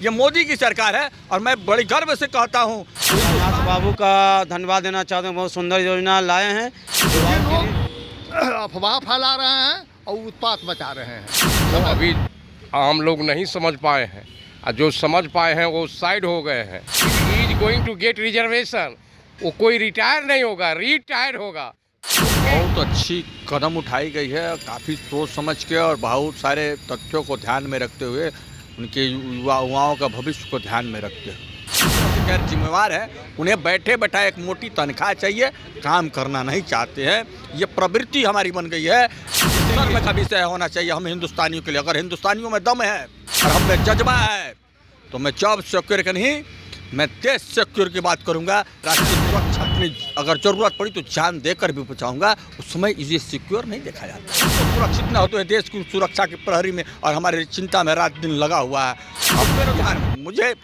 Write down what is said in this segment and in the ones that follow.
ये मोदी की सरकार है और मैं बड़ी गर्व से कहता हूँ। नाथ बाबू का धन्यवाद देना चाहते हैं, बहुत सुंदर योजना लाए हैं। ये लोग अफवाह फैला रहे हैं और उत्पात मचा रहे हैं। तो अभी आम लोग नहीं समझ पाए हैं और जो समझ पाए हैं वो साइड हो गए हैं। He is going to get reservation, वो कोई रिटायर नहीं होगा, रिटायर होगा। बहुत अच्छी कदम उठाई गई है, काफ़ी सोच समझ के और बहुत सारे तथ्यों को ध्यान में रखते हुए, उनके युवाओं का भविष्य को ध्यान में रखते हुए गैर जिम्मेवार है। उन्हें बैठे बैठा एक मोटी तनख्वाह चाहिए, काम करना नहीं चाहते हैं। ये प्रवृत्ति हमारी बन गई है। सर्व का विषय होना चाहिए हम हिंदुस्तानियों के लिए। अगर हिंदुस्तानियों में दम है और हम में जज्बा है तो मैं जॉब सिक्योर का नहीं, मैं देश सिक्योर की बात करूंगा। राष्ट्रीय सुरक्षा की अगर जरूरत पड़ी तो जान देकर भी बचाऊंगा। उस समय ये सिक्योर नहीं देखा जाता। तो सुरक्षित न हो तो देश की सुरक्षा की प्रहरी में और हमारी चिंता में रात दिन लगा हुआ है। अब बेरोजगार हूँ, मुझे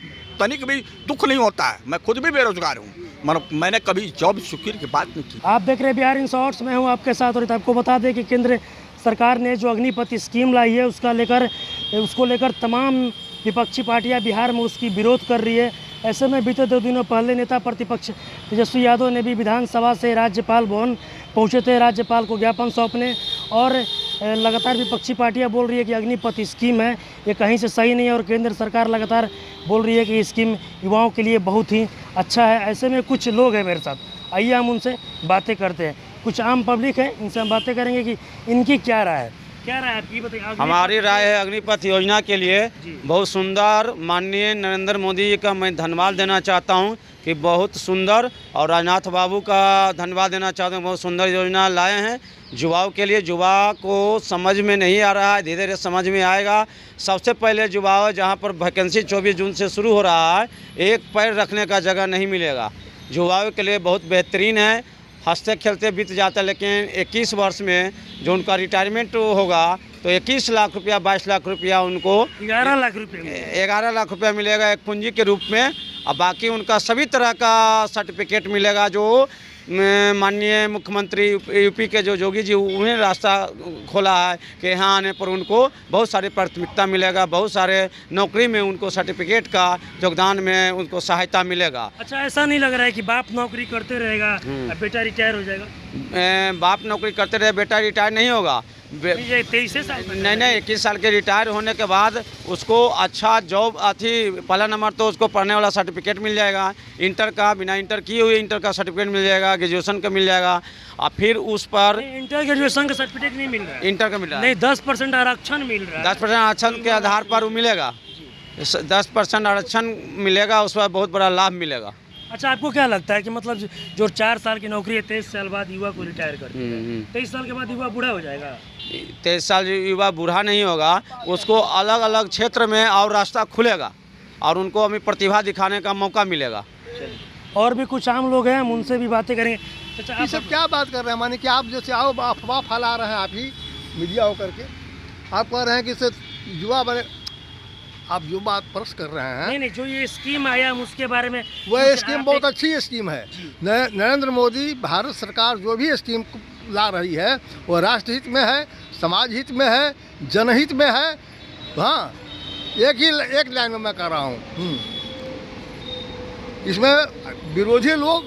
तनिक भी दुख नहीं होता है। मैं खुद भी बेरोजगार हूँ, मैंने कभी जॉब सिक्योर की बात नहीं की। आप देख रहे हैं बिहार इन शॉर्ट्स में हूँ आपके साथ। और आपको बता दें कि केंद्र सरकार ने जो अग्निपथ स्कीम लाई है उसको लेकर तमाम विपक्षी पार्टियां बिहार में उसकी विरोध कर रही है। ऐसे में बीते 2 दिनों पहले नेता प्रतिपक्ष तेजस्वी यादव ने भी विधानसभा से राज्यपाल भवन पहुंचे थे, राज्यपाल को ज्ञापन सौंपने। और लगातार विपक्षी पार्टियां बोल रही है कि अग्निपथ स्कीम है ये कहीं से सही नहीं है और केंद्र सरकार लगातार बोल रही है कि स्कीम युवाओं के लिए बहुत ही अच्छा है। ऐसे में कुछ लोग हैं मेरे साथ, आइए हम उनसे बातें करते हैं। कुछ आम पब्लिक है, इनसे हम बातें करेंगे कि इनकी क्या राय है। क्या राय है आपकी, बताइए। हमारी राय है अग्निपथ योजना के लिए बहुत सुंदर, माननीय नरेंद्र मोदी जी का मैं धन्यवाद देना चाहता हूं कि बहुत सुंदर, और राजनाथ बाबू का धन्यवाद देना चाहता हूं, बहुत सुंदर योजना लाए हैं युवाओं के लिए। युवा को समझ में नहीं आ रहा है, धीरे धीरे समझ में आएगा। सबसे पहले युवा जहाँ पर वैकेंसी 24 जून से शुरू हो रहा है, एक पैर रखने का जगह नहीं मिलेगा। युवाओं के लिए बहुत बेहतरीन है, हंसते खेलते बीत जाता है। लेकिन 21 वर्ष में जो उनका रिटायरमेंट होगा तो 21 लाख रुपया 22 लाख रुपया उनको 11 लाख रुपये 11 लाख रुपया मिलेगा एक पूंजी के रूप में। और बाकी उनका सभी तरह का सर्टिफिकेट मिलेगा जो माननीय मुख्यमंत्री यूपी के जो योगी जी उन्हें रास्ता खोला है कि यहाँ आने पर उनको बहुत सारी प्राथमिकता मिलेगा, बहुत सारे नौकरी में उनको सर्टिफिकेट का योगदान में उनको सहायता मिलेगा। अच्छा, ऐसा नहीं लग रहा है कि बाप नौकरी करते रहेगा और बेटा रिटायर हो जाएगा? बाप नौकरी करते रहे, बेटा रिटायर नहीं होगा। 23 साल नहीं 21 साल के रिटायर होने के बाद उसको अच्छा जॉब पहला नंबर तो उसको पढ़ने वाला सर्टिफिकेट मिल जाएगा। इंटर का, बिना इंटर किए हुए इंटर का सर्टिफिकेट मिल जाएगा, ग्रेजुएशन का मिल जाएगा। और फिर उस पर इंटर ग्रेजुएशन का सर्टिफिकेट नहीं मिल रहा है। इंटर का मिल रहा है नहीं, 10% आरक्षण मिल रहा है। 10% आरक्षण के आधार पर वो मिलेगा, 10% आरक्षण मिलेगा, उस पर बहुत बड़ा लाभ मिलेगा। अच्छा, आपको क्या लगता है कि मतलब जो 4 साल की नौकरी है 23 साल बाद युवा को रिटायर कर देगा, 23 साल के बाद युवा बूढ़ा हो जाएगा? 23 साल युवा बूढ़ा नहीं होगा, उसको अलग अलग क्षेत्र में और रास्ता खुलेगा और उनको अपनी प्रतिभा दिखाने का मौका मिलेगा। और भी कुछ आम लोग हैं, हम उनसे भी बातें करेंगे। अच्छा, ये सब क्या बात कर रहे हैं? माने कि आप जैसे आओ अफवाह फैला रहे हैं, आप ही मीडिया होकर के आप कह रहे हैं कि इससे युवा बने, आप जो बात प्रश्न कर रहे हैं। नहीं, जो ये स्कीम आया हम उसके बारे में। वह स्कीम बहुत अच्छी स्कीम है। नरेंद्र मोदी भारत सरकार जो भी स्कीम ला रही है वो राष्ट्रहित में है, समाज हित में है, जनहित में है। हाँ, एक लाइन में मैं कह रहा हूँ। इसमें विरोधी लोग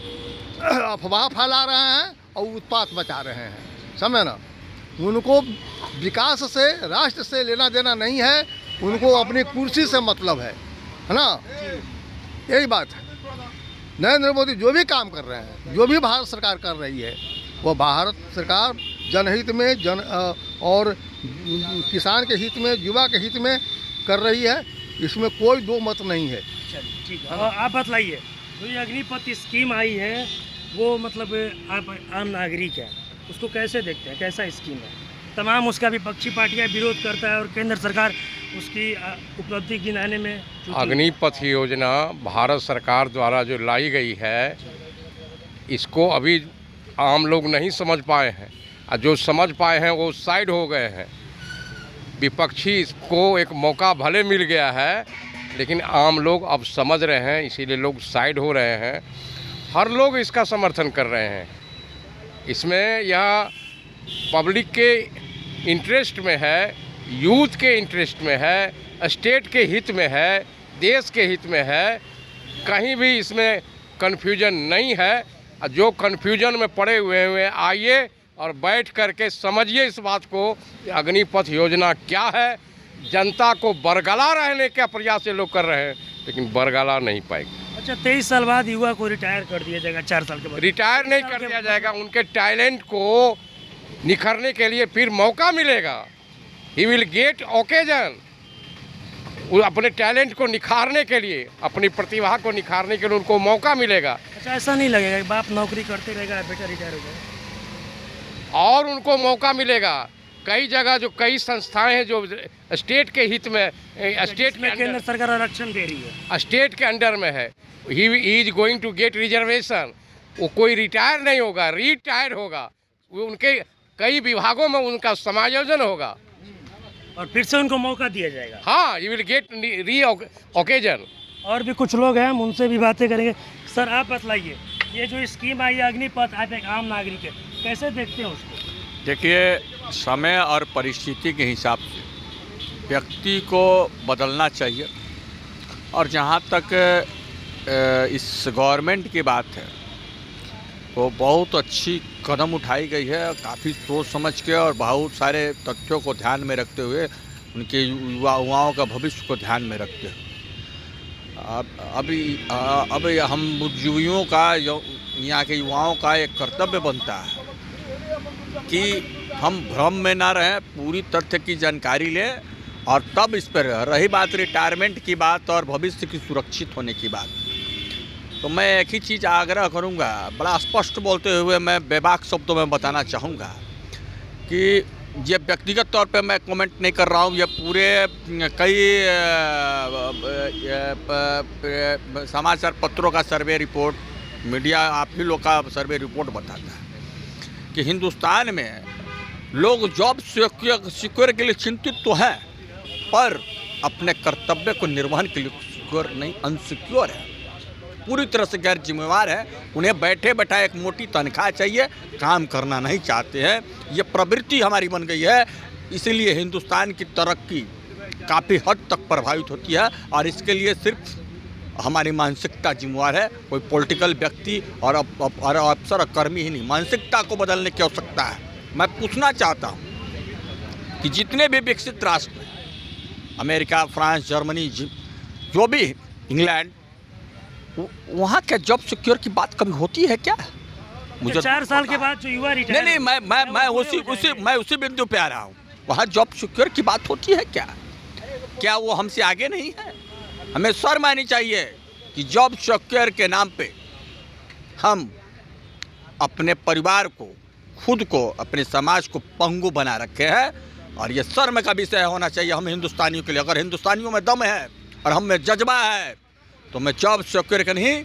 अफवाह फैला रहे हैं और उत्पात मचा रहे हैं, समझे ना। उनको विकास से, राष्ट्र से लेना देना नहीं है, उनको अपनी कुर्सी से मतलब है ना। यही बात है। नरेंद्र मोदी जो भी काम कर रहे हैं, जो भी भारत सरकार कर रही है, वो भारत सरकार जनहित में और किसान के हित में, युवा के हित में कर रही है। इसमें कोई दो मत नहीं है। चलिए ठीक है, आप बतलाइए। तो ये अग्निपथ स्कीम आई है, वो मतलब आप आम नागरिक हैं, उसको कैसे देखते हैं, कैसा स्कीम है? तमाम उसका विपक्षी पार्टियां विरोध करता है और केंद्र सरकार उसकी उपलब्धि गिनाने में। अग्निपथ योजना भारत सरकार द्वारा जो लाई गई है, इसको अभी आम लोग नहीं समझ पाए हैं और जो समझ पाए हैं वो साइड हो गए हैं। विपक्षी को एक मौका भले मिल गया है, लेकिन आम लोग अब समझ रहे हैं, इसीलिए लोग साइड हो रहे हैं। हर लोग इसका समर्थन कर रहे हैं। इसमें यह पब्लिक के इंटरेस्ट में है, यूथ के इंटरेस्ट में है, स्टेट के हित में है, देश के हित में है। कहीं भी इसमें कन्फ्यूजन नहीं है। जो कन्फ्यूजन में पड़े हुए आइए और बैठ करके समझिए इस बात को कि अग्निपथ योजना क्या है। जनता को बरगला रहने का प्रयास ये लोग कर रहे हैं, लेकिन बरगला नहीं पाएंगे। अच्छा, 23 साल बाद युवा को रिटायर कर दिया जाएगा, 4 साल के बाद रिटायर नहीं कर दिया जाएगा। उनके टैलेंट को निखरने के लिए फिर मौका मिलेगा। He will get occasion. वो अपने टैलेंट को निखारने के लिए, अपनी प्रतिभा को निखारने के लिए उनको मौका मिलेगा। अच्छा, ऐसा नहीं लगेगा कि बाप नौकरी करते रहेगा, बेटा रिटायर हो जाएगा? और उनको मौका मिलेगा। कई जगह जो कई संस्थाएं हैं जो स्टेट के हित में, स्टेट में केंद्र सरकार आरक्षण दे रही है, स्टेट के अंडर में है, he is going to get reservation. वो कोई रिटायर नहीं होगा, रिटायर होगा। वो उनके कई विभागों में उनका समायोजन होगा और फिर से उनको मौका दिया जाएगा। हाँ, यू विल गेट री ओकेजन। और भी कुछ लोग हैं, हम उनसे भी बातें करेंगे। सर, आप बतलाइए, ये जो स्कीम आई है अग्निपथ, आप एक आम नागरिक है, कैसे देखते हैं उसको? देखिए, समय और परिस्थिति के हिसाब से व्यक्ति को बदलना चाहिए। और जहाँ तक इस गवर्नमेंट की बात है, वो बहुत अच्छी कदम उठाई गई है। काफ़ी सोच समझ के और बहुत सारे तथ्यों को ध्यान में रखते हुए, उनके युवाओं का भविष्य को ध्यान में रखते हुए अब हम बुद्धिजीवियों का, यहाँ के युवाओं का एक कर्तव्य बनता है कि हम भ्रम में ना रहें, पूरी तथ्य की जानकारी लें और तब इस पर रही बात रिटायरमेंट की बात और भविष्य की सुरक्षित होने की बात, तो मैं एक ही चीज़ आग्रह करूंगा, बड़ा स्पष्ट बोलते हुए मैं बेबाक शब्दों में बताना चाहूँगा कि ये व्यक्तिगत तौर पे मैं कमेंट नहीं कर रहा हूँ। ये पूरे कई समाचार पत्रों का सर्वे रिपोर्ट, मीडिया आप ही लोग का सर्वे रिपोर्ट बताता है कि हिंदुस्तान में लोग जॉब सिक्योर के लिए चिंतित तो हैं, पर अपने कर्तव्य को निर्वहन के लिए सिक्योर नहीं, अनसिक्योर है, पूरी तरह से गैर जिम्मेवार है। उन्हें बैठे बैठा एक मोटी तनख्वाह चाहिए, काम करना नहीं चाहते हैं। ये प्रवृत्ति हमारी बन गई है, इसीलिए हिंदुस्तान की तरक्की काफ़ी हद तक प्रभावित होती है। और इसके लिए सिर्फ हमारी मानसिकता जिम्मेवार है, कोई पॉलिटिकल व्यक्ति और अफसर और कर्मी ही नहीं। मानसिकता को बदलने की आवश्यकता है। मैं पूछना चाहता हूँ कि जितने भी विकसित राष्ट्र हैं, अमेरिका, फ्रांस, जर्मनी, जो भी, इंग्लैंड, वहाँ क्या जॉब सिक्योर की बात कभी होती है क्या? मुझे 4 साल के बाद जो युवा रिटायर, नहीं, मैं उसी बिंदु पे आ रहा हूँ। वहाँ जॉब सिक्योर की बात होती है क्या? क्या वो हमसे आगे नहीं है? हमें शर्म आनी चाहिए कि जॉब सिक्योर के नाम पे हम अपने परिवार को, खुद को, अपने समाज को पंगु बना रखे हैं। और ये शर्म का विषय होना चाहिए हम हिंदुस्तानियों के लिए। अगर हिंदुस्तानियों में दम है और हम में जज्बा है, तो मैं जॉब सिक्योर का नहीं,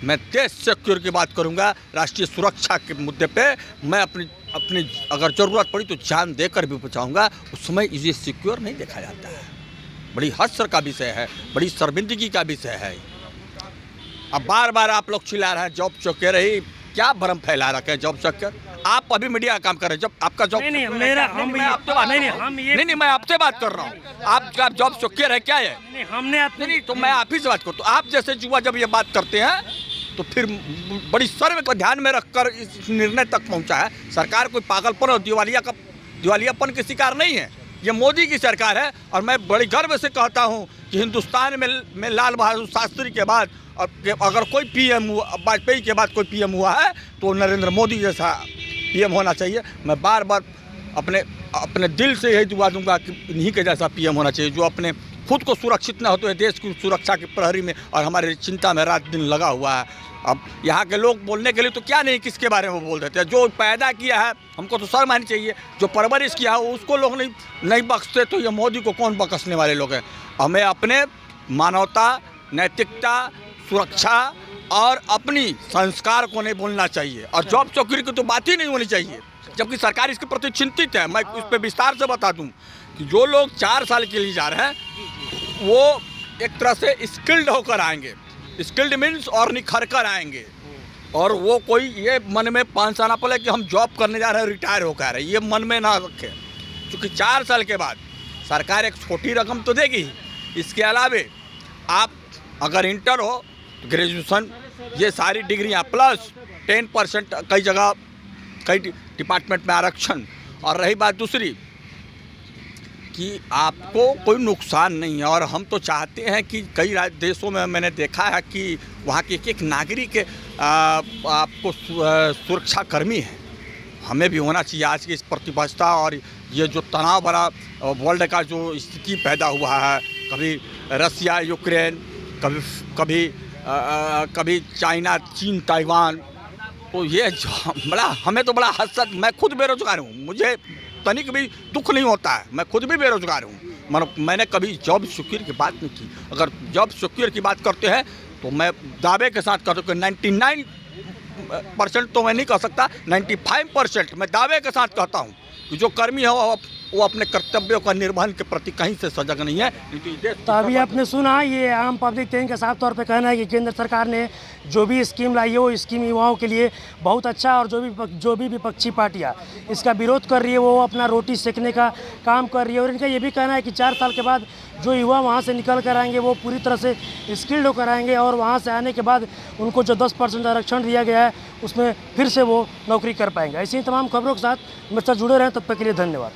मैं देश सिक्योर की बात करूंगा। राष्ट्रीय सुरक्षा के मुद्दे पे मैं अपनी अगर ज़रूरत पड़ी तो जान देकर भी बचाऊंगा। उस समय ये सिक्योर नहीं देखा जाता है। बड़ी हस्र का विषय है, बड़ी शर्मिंदगी का विषय है। अब बार बार आप लोग चिल्ला रहे हैं जॉब सिक्योर ही, क्या भ्रम फैला रखे हैं जॉब सिक्योर? आप अभी मीडिया का काम कर रहे हैं, जब आपका जॉब नहीं, मेरा हम मैं आपसे बात कर रहा हूँ। आपका जॉब सिक्योर है क्या है? नहीं, हमने नहीं, तो मैं आप ही से बात करूँ। तो आप जैसे युवा जब ये बात करते हैं तो फिर बड़ी शर्म को ध्यान में रखकर इस निर्णय तक पहुँचा है। सरकार कोई पागलपन और दिवालियापन के शिकार नहीं है। ये मोदी की सरकार है। और मैं बड़ी गर्व से कहता हूँ कि हिंदुस्तान में लाल बहादुर शास्त्री के बाद अगर कोई पीएम हुआ, वाजपेयी के बाद कोई पीएम हुआ है तो नरेंद्र मोदी जैसा पीएम होना चाहिए। मैं बार बार अपने दिल से यही दुआ दूंगा कि इन्हीं के जैसा पीएम होना चाहिए, जो अपने खुद को सुरक्षित न होते हुए देश की सुरक्षा की प्रहरी में और हमारी चिंता में रात दिन लगा हुआ है। अब यहाँ के लोग बोलने के लिए तो क्या नहीं किसके बारे में बोल देते हैं। जो पैदा किया है हमको तो शर्म आनी चाहिए, जो परवरिश किया है उसको लोग नहीं बख्शते, तो ये मोदी को कौन बख्शने वाले लोग हैं? हमें अपने मानवता, नैतिकता, सुरक्षा और अपनी संस्कार को नहीं बोलना चाहिए। और जॉब सिक्योरिटी की तो बात ही नहीं होनी चाहिए, जबकि सरकार इसके प्रति चिंतित है। मैं इस पर विस्तार से बता दूं कि जो लोग 4 साल के लिए जा रहे हैं वो एक तरह से स्किल्ड होकर आएंगे। स्किल्ड मीन्स और निखर कर आएंगे। और वो कोई ये मन में 5 साल ना पड़े कि हम जॉब करने जा रहे हैं, रिटायर होकर, ये मन में ना रखें। क्योंकि 4 साल के बाद सरकार एक छोटी रकम तो देगी, इसके अलावे आप अगर इंटर हो तो ग्रेजुएशन, ये सारी डिग्रियां प्लस 10% कई जगह कई डिपार्टमेंट में आरक्षण। और रही बात दूसरी कि आपको कोई नुकसान नहीं है, और हम तो चाहते हैं कि कई देशों में मैंने देखा है कि वहाँ के एक नागरिक आपको सुरक्षा कर्मी है। हमें भी होना चाहिए। आज की इस प्रतिबद्धता और ये जो तनाव भरा वर्ल्ड का जो स्थिति पैदा हुआ है, कभी रसिया यूक्रेन, कभी चाइना चीन ताइवान, तो ये बड़ा हमें तो बड़ा हसरत। मैं खुद बेरोजगार हूँ, मुझे तनिक भी दुख नहीं होता है, मैं खुद भी बेरोजगार हूँ। मैंने कभी जॉब सिक्योर की बात नहीं की। अगर जॉब सिक्योर की बात करते हैं तो मैं दावे के साथ कहता हूँ कि 99% तो मैं नहीं कह सकता, 95% मैं दावे के साथ कहता हूँ कि जो कर्मी है वो अपने कर्तव्यों का निर्वहन के प्रति कहीं से सजग नहीं है। तो अभी आपने सुना, ये आम पब्लिक का साफ तौर पे कहना है कि केंद्र सरकार ने जो भी स्कीम लाई है वो स्कीम युवाओं के लिए बहुत अच्छा, और जो भी विपक्षी पार्टियां इसका विरोध कर रही है वो अपना रोटी सेकने का काम कर रही है। और इनका ये भी कहना है कि 4 साल के बाद जो युवा वहाँ से निकल कर आएंगे वो पूरी तरह से स्किल्ड होकर आएंगे, और वहाँ से आने के बाद उनको जो 10% आरक्षण दिया गया है उसमें फिर से वो नौकरी कर पाएंगे। ऐसी ही तमाम खबरों के साथ मेरे साथ जुड़े रहें, तब तक के लिए धन्यवाद।